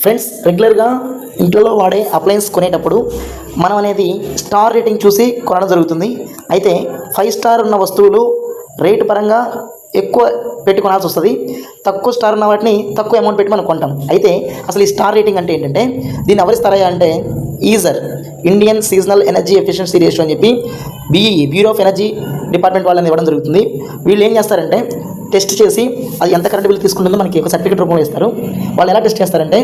Friends, రెగ్యులర్గా ఇంట్లో వాడే అప్లయన్స్ కొనేటప్పుడు మనం అనేది స్టార్ రేటింగ్ చూసి కొనడం జరుగుతుంది. అయితే 5 స్టార్ ఉన్న వస్తువులు రేటు పరంగా ఎక్కువ పెట్టి కొనాల్సి వస్తుంది. తక్కువ స్టార్ ఉన్న వాటిని తక్కువ అమౌంట్ పెట్టి మనం కొంటాం. అయితే అసలు ఈ స్టార్ రేటింగ్ అంటే ఏంటంటే, దీన్ని ఎవరిస్తారా అంటే ISEER, Indian seasonal energy efficiency ratio అని చెప్పి BEE, bureau of energy department వాళ్ళని ఇవ్వడం జరుగుతుంది. వీళ్ళు ఏం చేస్తారంటే టెస్ట్ చేసి అది ఎంత కరెంట్ బిల్ తీసుకుంటుందో మనకి ఒక సర్టిఫికేట్ రూపంలో ఇస్తారు. వాళ్ళు ఎలా టెస్ట్ చేస్తారంటే,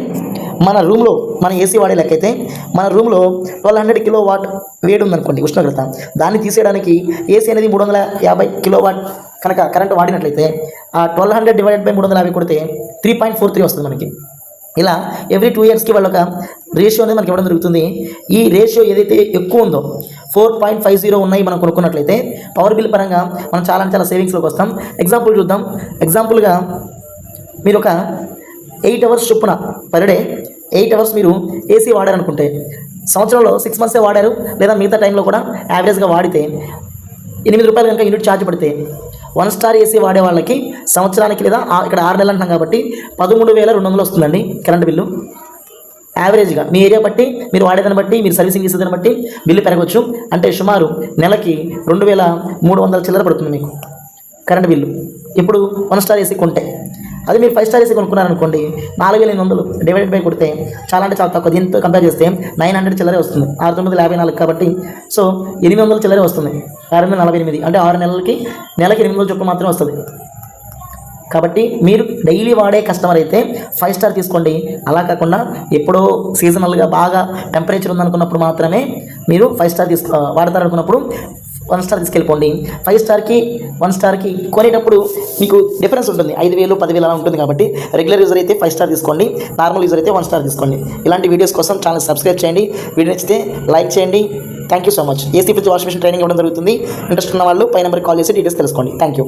మన రూమ్లో మన ఏసీ వాడే లెక్కైతే మన రూమ్లో 1200 కిలోవాట్ వేడి ఉందనుకోండి ఉష్ణోగ్రత, దాన్ని తీసేయడానికి ఏసీ అనేది 350 కిలోవాట్ కనుక కరెంట్ వాడినట్లయితే ఆ 1200 డివైడెడ్ బై 350 కొడితే 3.43 వస్తుంది మనకి. ఇలా ఎవ్రీ 2 ఇయర్స్కి వాళ్ళ ఒక రేషియో అనేది మనకి ఇవ్వడం జరుగుతుంది. ఈ రేషియో ఏదైతే ఎక్కువ ఉందో 4.50 ఉన్నాయి మనం కొనుక్కున్నట్లయితే పవర్ బిల్ పరంగా మనం చాలా సేవింగ్స్లోకి వస్తాం. ఎగ్జాంపుల్ చూద్దాం. ఎగ్జాంపుల్గా మీరు ఒక 8 అవర్స్ చొప్పున పర్ డే 8 అవర్స్ మీరు ఏసీ వాడారనుకుంటే, సంవత్సరంలో 6 మంత్సే వాడారు లేదా మిగతా టైంలో కూడా యావరేజ్గా వాడితే 8 రూపాయలు కనుక యూనిట్ ఛార్జ్ పడితే 1 స్టార్ ఏసీ వాడే వాళ్ళకి సంవత్సరానికి లేదా ఇక్కడ 6 నెలలు అంటున్నాం కాబట్టి 13,200 వస్తుందండి కరెంట్ బిల్లు. యావరేజ్గా మీ ఏరియా బట్టి, మీరు వాడేదాన్ని బట్టి, మీరు సర్వీసింగ్ చేసేదాన్ని బట్టి బిల్లు పెరగవచ్చు. అంటే సుమారు నెలకి 2,300 చిల్లర పడుతుంది మీకు కరెంట్ బిల్లు ఇప్పుడు 1 స్టార్ ఏసీ కొంటే. అది మీరు 5 స్టార్ ఏసీ కొనుక్కున్నారనుకోండి, 4,800 డివైడెడ్ బై కొడితే చాలా తక్కువ. దీంతో కంపేర్ చేస్తే 900 చిల్లరే వస్తుంది. 6,954 కాబట్టి సో 800 చిల్లరే వస్తుంది. 648 అంటే 6 నెలలకి నెలకి 800 చొప్పున మాత్రమే వస్తుంది. కాబట్టి మీరు డైలీ వాడే కస్టమర్ అయితే 5 స్టార్ తీసుకోండి. అలా కాకుండా ఎప్పుడో సీజనల్గా బాగా టెంపరేచర్ ఉందనుకున్నప్పుడు మాత్రమే మీరు 5 స్టార్ వాడతారనుకున్నప్పుడు 1 స్టార్ తీసుకెళ్ళిపోండి. 5 స్టార్కి 1 స్టార్కి కొనేటప్పుడు మీకు డిఫరెన్స్ ఉంటుంది. 5,000 10,000 అలా ఉంటుంది. కాబట్టి రెగ్యులర్ యూజర్ అయితే 5 స్టార్ తీసుకోండి, నార్మల్ యూజర్ అయితే 1 స్టార్ తీసుకోండి. ఇలాంటి వీడియోస్ కోసం ఛానల్ సబ్స్క్రైబ్ చేయండి. వీడియో నచ్చితే లైక్ చేయండి. Thank you so much. AC fridge washing machine training ఇవ్వడం జరుగుతుంది. ఇంట్రెస్ట్ ఉన్న వాళ్ళు పై నెంబర్కి కాల్ చేసి డీటెయిల్స్ తెలుసుకోండి. Thank you.